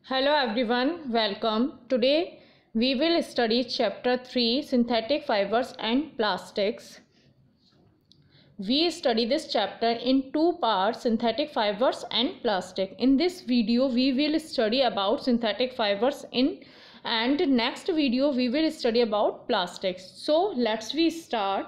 Hello everyone, welcome. Today we will study chapter 3 synthetic fibers and plastics. We study this chapter in two parts, synthetic fibers and plastic. In this video we will study about synthetic fibers and next video we will study about plastics. So let's start.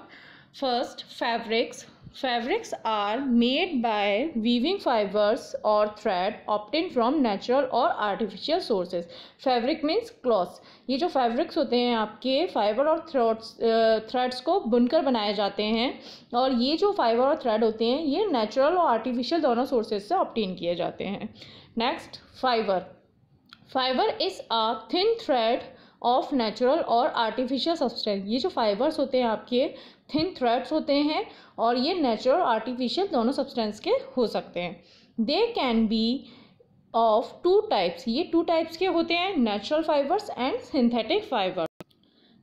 First, fabrics. Fabrics are made by weaving fibers or thread obtained from natural or artificial sources. Fabric means cloth. ये जो fabrics होते हैं आपके fibre और threads को बुनकर बनाए जाते हैं और ये जो फाइबर और थ्रेड होते हैं ये नेचुरल और आर्टिफिशियल दोनों सोर्सेज से ऑब्टेन किए जाते हैं. Next, fibre. Fibre is a thin thread of natural और आर्टिफिशियल सब्सटेंस. ये जो फाइबर्स होते हैं आपके थिन थ्रेड्स होते हैं और ये नेचुरल आर्टिफिशियल दोनों सब्सटेंस के हो सकते हैं. They can be of two types. ये टू टाइप्स के होते हैं, natural fibres and synthetic fibre.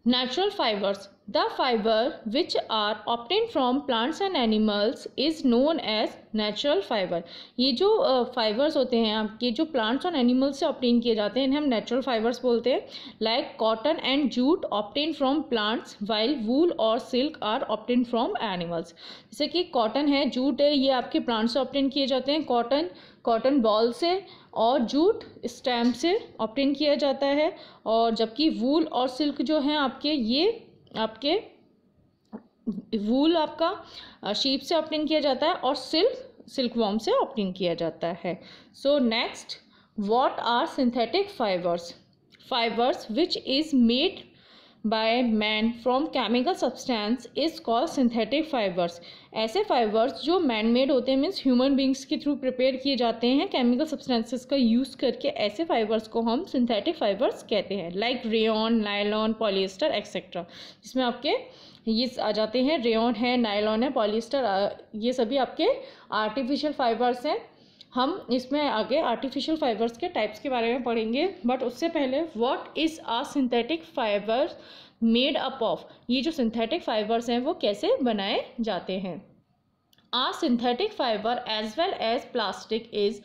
Natural fibers. The fiber which are obtained from plants and animals is known as natural fiber. ये जो फाइबर्स होते हैं आपके जो प्लांट्स और एनिमल्स से ऑब्टेन किए जाते हैं इन्हें हम नेचुरल फाइबर्स बोलते हैं. Like cotton and jute obtain from plants while wool और silk are obtain from animals. जैसे कि कॉटन है, जूट है, ये आपके प्लांट से ऑब्टेन किए जाते हैं. कॉटन बॉल से और जूट स्टेम से ऑब्टेन किया जाता है. और जबकि वूल और सिल्क जो है आपके ये आपके वूल आपका शीप से ऑब्टेन किया जाता है और सिल्क वॉर्म से ऑब्टेन किया जाता है. So next, what are synthetic fibres? Fibres which is made by man from chemical substance is called synthetic fibres. ऐसे फाइबर्स जो मैन मेड होते हैं मीन्स ह्यूमन बींग्स के थ्रू प्रिपेयर किए जाते हैं केमिकल सब्सटेंसेस का यूज़ करके, ऐसे फाइबर्स को हम सिंथेटिक फाइबर्स कहते हैं. Like rayon, nylon, polyester etcetera. जिसमें आपके ये आ जाते हैं, रेयॉन है, नायलॉन है, पॉलिएस्टर, ये सभी आपके आर्टिफिशियल फाइबर्स हैं. हम इसमें आगे आर्टिफिशियल फाइबर्स के टाइप्स के बारे में पढ़ेंगे, बट उससे पहले what is a synthetic fibre made up of. ये जो सिंथेटिक फाइबर्स हैं वो कैसे बनाए जाते हैं. A synthetic fiber as well as plastic is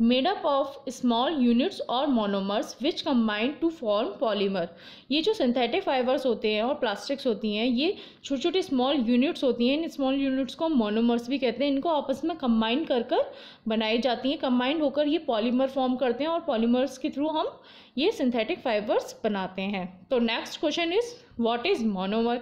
made up of small units or monomers which combine to form polymer. ये जो सिंथेटिक फाइबर्स होते हैं और प्लास्टिक्स होती हैं ये छोटी छोटी स्मॉल यूनिट्स होती हैं. इन स्मॉल यूनिट्स को मोनोमर्स भी कहते हैं. इनको आपस में कंबाइन कर बनाई जाती हैं. कंबाइंड होकर ये पॉलीमर फॉर्म करते हैं और पॉलीमर्स के थ्रू हम ये सिंथेटिक फाइबर्स बनाते हैं. तो next question is what is monomer?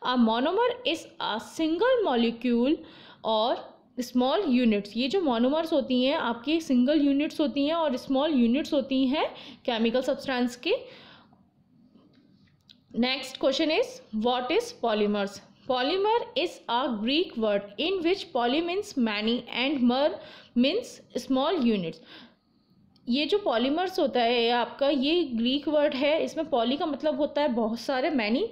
A monomer is a single molecule और स्मॉल यूनिट्स. ये जो मोनोमर्स होती हैं आपकी सिंगल यूनिट्स होती हैं और स्मॉल यूनिट्स होती हैं केमिकल सब्सटेंस की. Next question is what is polymers? Polymer is a Greek word in which poly means many and मर मीन्स स्मॉल यूनिट्स. ये जो पॉलीमर्स होता है आपका ये ग्रीक वर्ड है. इसमें पॉली का मतलब होता है बहुत सारे, मैनी,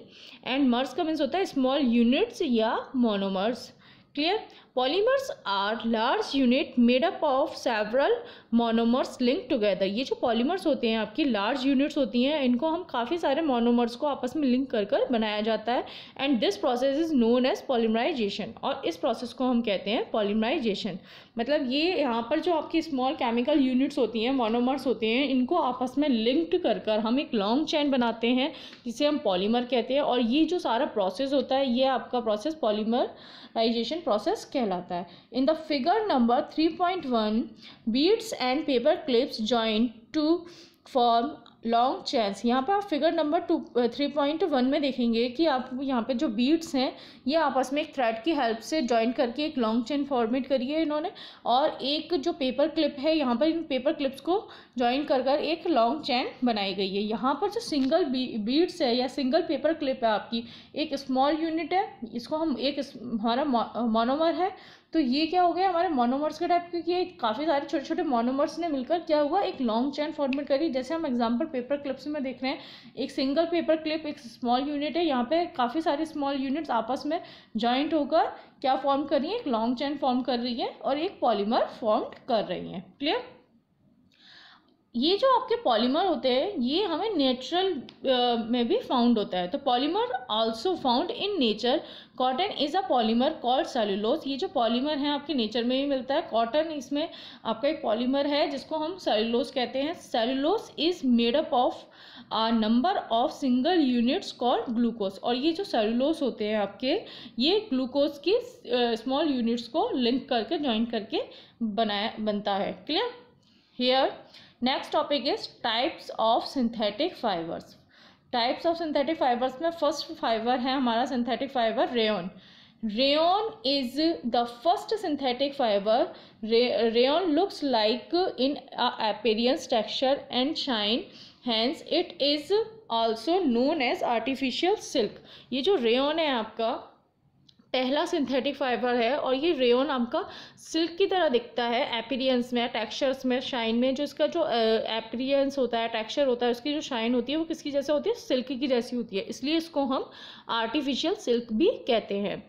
एंड मर्स का मीन्स होता है स्मॉल यूनिट्स या monomers. Clear? Polymers are large unit made up of several monomers link together. ये जो पॉलीमर्स होते हैं आपकी लार्ज यूनिट्स होती हैं, इनको हम काफ़ी सारे मोनोमर्स को आपस में लिंक कर बनाया जाता है. And this process is known as polymerisation. और इस प्रोसेस को हम कहते हैं पॉलीमराइजेशन. मतलब ये यहाँ पर जो आपकी स्मॉल केमिकल यूनिट्स होती हैं, मोनोमर्स होते हैं, इनको आपस में लिंक्ड कर हम एक लॉन्ग चेन बनाते हैं जिसे हम पॉलीमर कहते हैं. और ये जो सारा प्रोसेस होता है ये आपका प्रोसेस पॉलीमराइजेशन प्रोसेस कहलाता है. In the figure number 3.1 beads and paper clips join to form long chains. यहाँ पर आप फिगर नंबर 3.1 में देखेंगे कि आप यहाँ पे जो बीड्स हैं ये आपस में एक थ्रेड की हेल्प से जॉइन करके एक लॉन्ग चेन फॉर्मेट करी है इन्होंने. और एक जो पेपर क्लिप है यहाँ पर इन पेपर क्लिप्स को जॉइन कर एक लॉन्ग चेन बनाई गई है. यहाँ पर जो सिंगल बीड्स है या सिंगल पेपर क्लिप है आपकी एक स्मॉल यूनिट है, इसको हम एक हमारा मोनोमर है. तो ये क्या हो गया हमारे मोनोमर्स के टाइप, क्योंकि ये काफ़ी सारे छोटे छोटे मोनोमर्स ने मिलकर क्या हुआ एक लॉन्ग चेन फॉर्मेट करी. जैसे हम एग्जांपल पेपर क्लिप्स में देख रहे हैं, एक सिंगल पेपर क्लिप एक स्मॉल यूनिट है, यहाँ पे काफ़ी सारी स्मॉल यूनिट्स आपस में जॉइंट होकर क्या फॉर्म कर रही है, एक लॉन्ग चेन फॉर्म कर रही है और एक पॉलीमर फॉर्म कर रही है. क्लियर? ये जो आपके पॉलीमर होते हैं ये हमें नेचुरल में भी फाउंड होता है। तो polymer also found in nature. Cotton is a polymer called cellulose. ये जो पॉलीमर है आपके नेचर में भी मिलता है। कॉटन इसमें आपका एक पॉलीमर है जिसको हम सेलुलोज कहते हैं। Cellulose is made up of a number of single units called glucose. और ये जो सेलुलोज होते हैं आपके, ये ग्लूकोज की स्मॉल यूनिट्स को लिंक करके ज्वाइन करके बनता है। Clear? Here next topic is types of synthetic fibres. Types of synthetic fibres में फर्स्ट फाइबर है हमारा synthetic fibre rayon. Rayon is the first synthetic fibre. Rayon looks like in appearance, texture and shine, hence it is also known as artificial silk. ये जो rayon है आपका पहला synthetic fibre है और ये रेयन आपका सिल्क की तरह दिखता है अपीयरेंस में, टेक्सचर्स में, शाइन में। जो इसका जो अपीयरेंस होता है, टेक्सचर होता है, उसकी जो शाइन होती है वो किसकी जैसे होती है? सिल्क की जैसी होती है, इसलिए इसको हम आर्टिफिशियल सिल्क भी कहते हैं।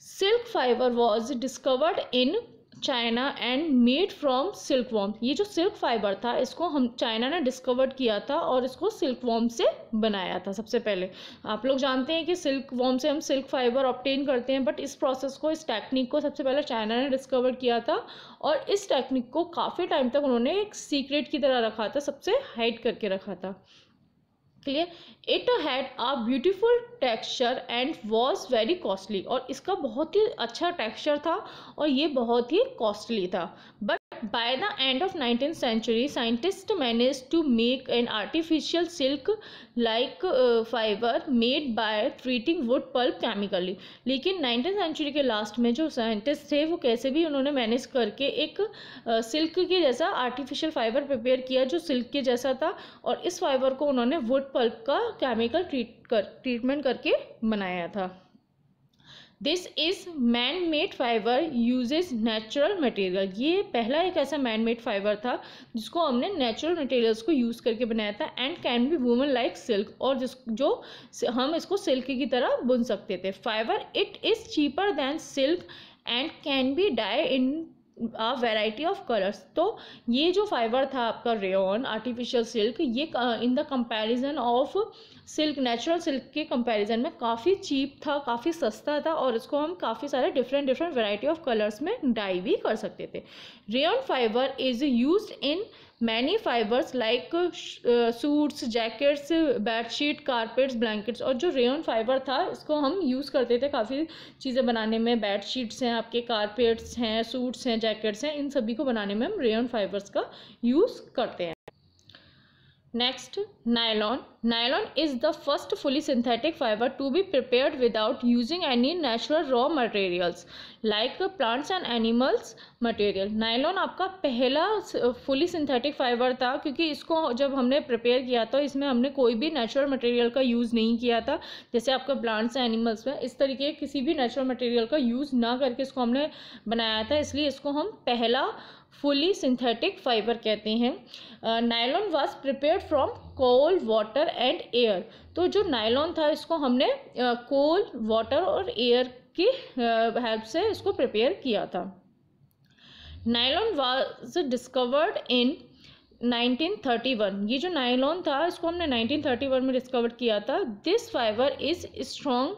Silk fibre was discovered in China and made from silk worm. ये जो सिल्क फाइबर था इसको हम चाइना ने डिस्कवर्ड किया था और इसको सिल्क वॉर्म से बनाया था सबसे पहले। आप लोग जानते हैं कि सिल्क वॉर्म से हम सिल्क फाइबर ऑब्टेन करते हैं, बट इस प्रोसेस को, इस टेक्निक को सबसे पहले चाइना ने डिस्कवर किया था और इस टेक्निक को काफ़ी टाइम तक उन्होंने एक सीक्रेट की तरह रखा था, सबसे हाइड करके रखा था। Clear? It had a beautiful texture and was very costly. और इसका बहुत ही अच्छा टेक्सचर था और ये बहुत ही कॉस्टली था। But by the end of 19th century, scientists managed to make an artificial silk like fiber made by treating wood pulp chemically। लेकिन 19th century के लास्ट में जो साइंटिस्ट थे वो कैसे भी उन्होंने मैनेज करके एक सिल्क के जैसा आर्टिफिशियल फाइबर प्रिपेयर किया जो सिल्क के जैसा था, और इस फाइबर को उन्होंने वुड पल्प का केमिकल ट्रीटमेंट करके बनाया था। This is man made fibre uses natural material. ये पहला एक ऐसा मैन मेड फाइबर था जिसको हमने नेचुरल मटेरियल्स को यूज़ करके बनाया था and can B woven like silk, और जो हम इसको सिल्क की तरह बुन सकते थे। Fibre it is cheaper than silk and can be dye in a variety of colours. तो ये जो फाइबर था आपका रेयन आर्टिफिशियल सिल्क, ये in the comparison of silk, natural silk के कंपैरिजन में काफ़ी चीप था, काफ़ी सस्ता था, और इसको हम काफ़ी सारे डिफरेंट वैरायटी ऑफ कलर्स में डाई भी कर सकते थे। Rayon fibre is used in many fibres like suits, jackets, bedsheet, carpets, blankets. और जो रेयन फाइबर था इसको हम यूज़ करते थे काफ़ी चीज़ें बनाने में। बेडशीट्स हैं आपके, कारपेट्स हैं, सूट्स हैं, जैकेट्स हैं, इन सभी को बनाने में हम रेयन फाइबर्स का यूज़ करते हैं। Next, nylon. Nylon is the first fully synthetic fibre to be prepared without using any natural raw materials like plants and animals material. Nylon आपका पहला फुली सिंथेटिक फाइबर था क्योंकि इसको जब हमने प्रिपेयर किया था इसमें हमने कोई भी नेचुरल मटेरियल का यूज़ नहीं किया था। जैसे आपका प्लांट्स एनिमल्स में इस तरीके किसी भी नेचुरल मटेरियल का यूज़ ना करके इसको हमने बनाया था, इसलिए इसको हम पहला फुली सिंथेटिक फाइबर कहते हैं। Nylon was prepared from coal, water and air. तो जो नायलॉन था इसको हमने कोल, वाटर और एयर की हेल्प से इसको प्रिपेयर किया था। Nylon was discovered in 1931। ये जो नायलॉन था इसको हमने 1931 में डिस्कवर किया था। This fibre is strong,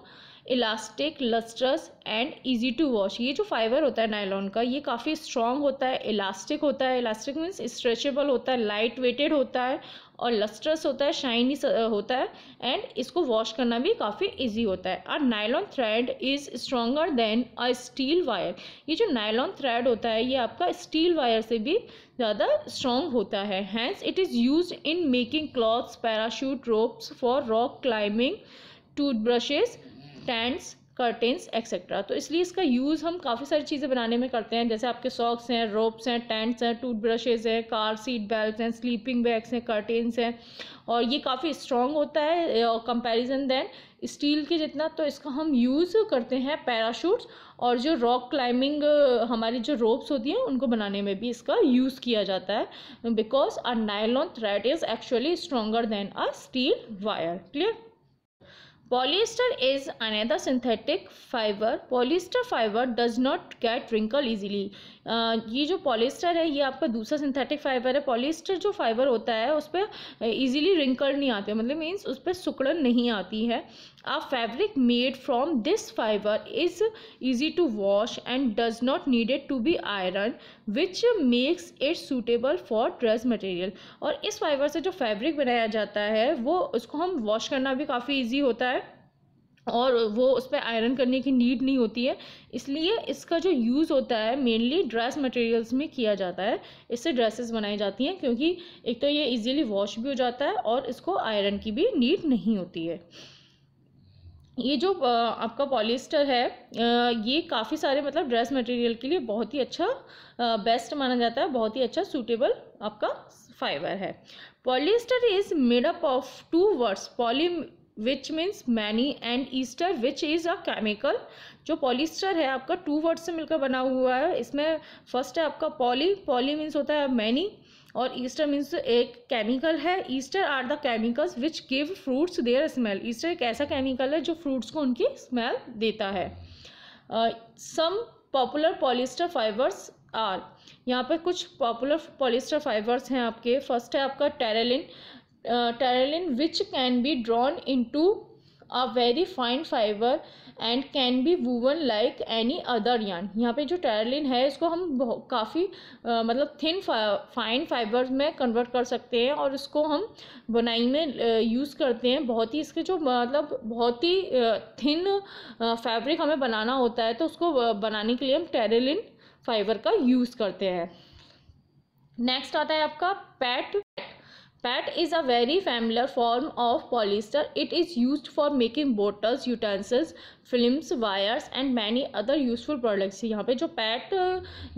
elastic, lustrous and easy to wash. ये जो फाइबर होता है नायलॉन का ये काफ़ी स्ट्रॉन्ग होता है, इलास्टिक होता है, इलास्टिक मीन्स स्ट्रेचेबल होता है, लाइट वेटेड होता है, और लस्ट्रस होता है, शाइनी होता है, एंड इसको वॉश करना भी काफ़ी इजी होता है। और nylon thread is stronger than a steel wire. ये जो नायलॉन थ्रेड होता है ये आपका स्टील वायर से भी ज़्यादा स्ट्रॉन्ग होता है। Hence it is use in making clothes, parachute, ropes for rock climbing, toothbrushes, tents, curtains etcetera. तो इसलिए इसका यूज़ हम काफ़ी सारी चीज़ें बनाने में करते हैं, जैसे आपके सॉक्स हैं, रोप्स हैं, टेंट्स हैं, टूथब्रशेज हैं, कार सीट बेल्ट हैं, स्लीपिंग बैग्स हैं, कर्टेंस हैं, और ये काफ़ी स्ट्रॉन्ग होता है कंपैरिजन देन स्टील के जितना। तो इसका हम यूज़ करते हैं पैराशूट्स, और जो रॉक क्लाइंबिंग हमारी जो रोप्स होती हैं उनको बनाने में भी इसका यूज़ किया जाता है, because a nylon thread is actually stronger than a steel wire. Clear? Polyester is another synthetic fiber. Polyester fiber does not get wrinkle easily. ये जो पॉलिएस्टर है ये आपका दूसरा सिंथेटिक फाइबर है। पॉलिएस्टर जो फाइबर होता है उस पर ईजिली रिंकल नहीं आते, मतलब मीन्स उस पर सिकुड़न नहीं आती है। A fabric made from this fiber is easy to wash and does not needed to be ironed, which makes it suitable for dress material। और इस फाइबर से जो फैब्रिक बनाया जाता है वो उसको हम वॉश करना भी काफ़ी इजी होता है और वो उस पर आयरन करने की नीड नहीं होती है, इसलिए इसका जो यूज़ होता है मेनली ड्रेस मटेरियल्स में किया जाता है। इससे ड्रेसेस बनाई जाती हैं क्योंकि एक तो ये इजीली वॉश भी हो जाता है और इसको आयरन की भी नीड नहीं होती है। ये जो आपका पॉलिएस्टर है ये काफ़ी सारे मतलब ड्रेस मटेरियल के लिए बहुत ही अच्छा बेस्ट माना जाता है, बहुत ही अच्छा सूटेबल आपका फाइबर है। Polyester is made up of two words, poly which means many and ester which is a chemical. जो पॉलिएस्टर है आपका टू वर्ड से मिलकर बना हुआ है। इसमें फर्स्ट है आपका पॉली, पॉली मीन्स होता है मैनी और ईस्टर मीन्स एक केमिकल है। Ester are the chemicals which give fruits their smell. Ester एक ऐसा केमिकल है जो फ्रूट्स को उनकी स्मेल देता है। Some popular polyester fibres are, यहाँ पे कुछ पॉपुलर पॉलिएस्टर फाइबर्स हैं आपके। फर्स्ट है आपका terylene, terylene which can be drawn into a very fine fibre and can B woven like any other yarn. यहाँ पे जो टेरेलिन है इसको हम काफ़ी मतलब थिन फाइन फाइबर में कन्वर्ट कर सकते हैं और इसको हम बुनाई में यूज़ करते हैं। बहुत ही इसके जो मतलब बहुत ही थिन फैब्रिक हमें बनाना होता है तो उसको बनाने के लिए हम टेरेलिन फाइबर का यूज़ करते हैं। नेक्स्ट आता है आपका PAT. Pat is a very familiar form of polyester. It is used for making bottles, utensils, films, wires and many other useful products। यहाँ पे जो पैट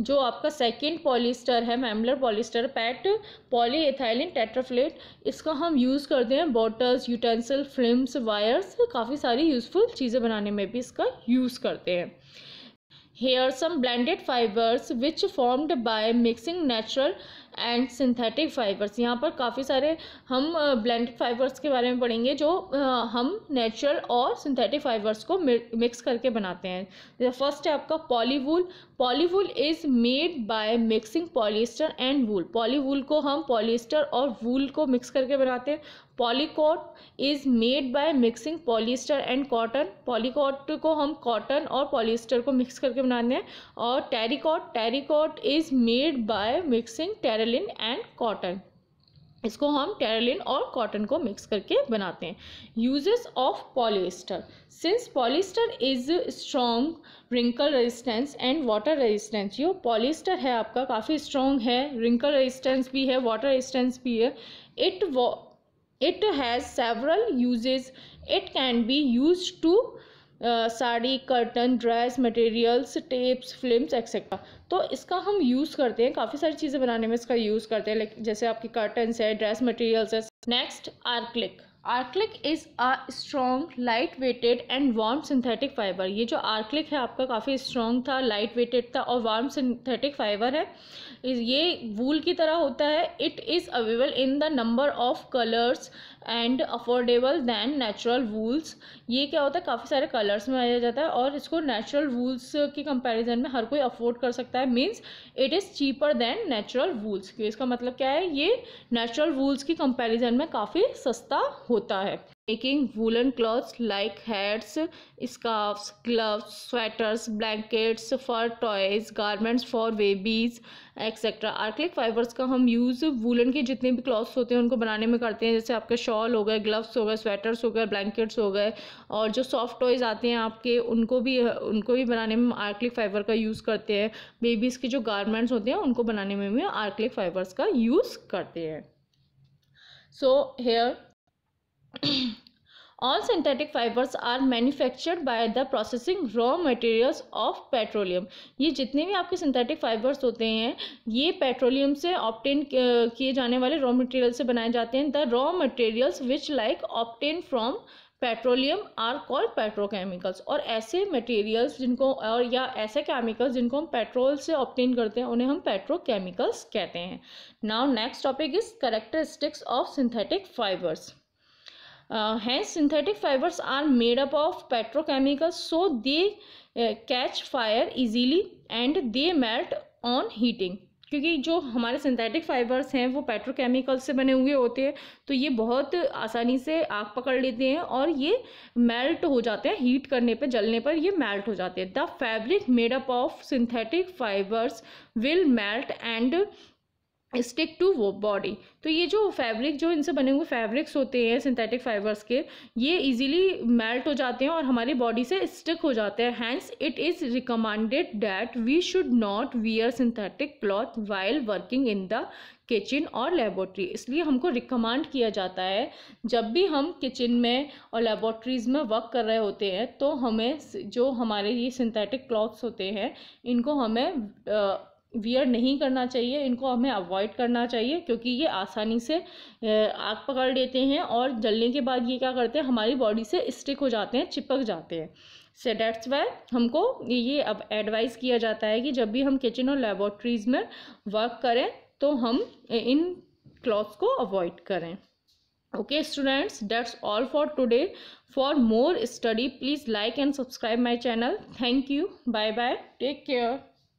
जो आपका सेकेंड पॉलिएस्टर है, मैमलर पॉलिएस्टर, पैट पॉलीएथिलीन टेट्राफ्लेट, इसका हम यूज़ करते हैं बॉटल्स, यूटेंसिल, फिल्म्स, वायर्स, काफ़ी सारी यूज़फुल चीज़ें बनाने में भी इसका यूज़ करते हैं। Here some blended fibers which formed by mixing natural and synthetic fibres. यहाँ पर काफ़ी सारे हम ब्लेंडेड फाइबर्स के बारे में पढ़ेंगे जो हम नेचुरल और सिंथेटिक फाइबर्स को मिक्स करके बनाते हैं। फर्स्ट है आपका polywool. Polywool is made by mixing polyester and wool. Polywool को हम पॉलिएस्टर और वूल को मिक्स करके बनाते हैं। पॉलीकोट is made by mixing polyester and cotton. पॉलीकोट को हम कॉटन और पॉलिएस्टर को मिक्स करके बनाते हैं। और terricot, terricot is made by mixing terylene and cotton. इसको हम टेरेलिन और कॉटन को मिक्स करके बनाते हैं। Uses of polyester. Since polyester is strong wrinkle resistance and water resistance. जो पॉलिएस्टर है आपका काफ़ी स्ट्रॉन्ग है, रिंकल रेजिस्टेंस भी है, वाटर रेजिस्टेंस भी है। It has several uses. It can be used to sari, curtain, dress materials, tapes, films etcetera. तो इसका हम यूज़ करते हैं, काफ़ी सारी चीज़ें बनाने में इसका यूज़ करते हैं, लाइक जैसे आपकी कर्टन्स है, ड्रेस मटेरियल्स है। Next acrylic. Acrylic is a strong light weighted and warm synthetic fibre. ये जो आर्क्लिक है आपका काफ़ी स्ट्रॉन्ग था, लाइट वेटेड था और वार्म सिंथेटिक फाइबर है। ये वूल की तरह होता है। It is available in the number of colours and affordable than natural wools. ये क्या होता है, काफ़ी सारे कलर्स में आया जाता है और इसको नेचुरल वूल्स की कंपैरिजन में हर कोई अफोर्ड कर सकता है। Means it is cheaper then natural wools. इसका मतलब क्या है, ये नेचुरल वूल्स की कंपैरिजन में काफ़ी सस्ता होता है। Making woollen clothes like hats, scarfs, gloves, sweaters, blankets, fur toys, garments for babies etcetera. Acrylic fibres का हम यूज़ वूलन के जितने भी क्लॉथ्स होते हैं उनको बनाने में करते हैं, जैसे आपके शॉल हो गए, ग्लव्स हो गए, स्वेटर्स हो गए, ब्लैंकेट्स हो गए और जो सॉफ्ट टॉयज़ आते हैं आपके उनको भी बनाने में आर्क्लिक फाइबर का यूज़ करते हैं। बेबीज़ के जो गारमेंट्स होते हैं उनको बनाने में भी आर्क्लिक फाइबर्स का यूज़ करते हैं। So here all synthetic fibers are manufactured by the processing raw materials of petroleum। ये जितने भी आपके सिंथेटिक फाइबर्स होते हैं ये पेट्रोलियम से ऑब्टेन किए जाने वाले रॉ मटेरियल से बनाए जाते हैं। The raw materials which like obtain from petroleum are called petrochemicals. और ऐसे मटेरियल्स जिनको और या ऐसे केमिकल्स जिनको हम पेट्रोल से ऑब्टेन करते हैं उन्हें हम पेट्रोकेमिकल्स कहते हैं। Now next topic is characteristics of synthetic fibres. Hence synthetic fibers are made up of petrochemicals, so they catch fire easily and they melt on heating, क्योंकि जो हमारे सिंथेटिक फाइबर्स हैं वो पेट्रोकेमिकल से बने हुए होते हैं, तो ये बहुत आसानी से आग पकड़ लेते हैं और ये मेल्ट हो जाते हैं, हीट करने पे, जलने पर ये मेल्ट हो जाते हैं। The fabric made up of synthetic fibres will melt and stick to वो बॉडी। तो ये जो फैब्रिक, जो इनसे बने हुए फैब्रिक्स होते हैं सिंथेटिक फाइबर्स के, ये इजीली मेल्ट हो जाते हैं और हमारी बॉडी से स्टिक हो जाते हैं। Hence it is recommended that we should not wear synthetic cloth while working in the kitchen और लेबोरेटरी। इसलिए हमको रिकमेंड किया जाता है जब भी हम किचन में और लेबोरेटरीज़ में वर्क कर रहे होते हैं तो हमें जो हमारे ये सिंथेटिक क्लॉथ्स होते हैं इनको हमें वियर नहीं करना चाहिए, इनको हमें अवॉइड करना चाहिए, क्योंकि ये आसानी से आग पकड़ लेते हैं और जलने के बाद ये क्या करते हैं, हमारी बॉडी से स्टिक हो जाते हैं, चिपक जाते हैं। सो दैट्स वाई हमको ये अब एडवाइस किया जाता है कि जब भी हम किचन और लेबोरेटरीज़ में वर्क करें तो हम इन क्लॉथ्स को अवॉइड करें। Okay students, that's all for today. For more study, please like and subscribe my channel. Thank you. Bye bye. Take care.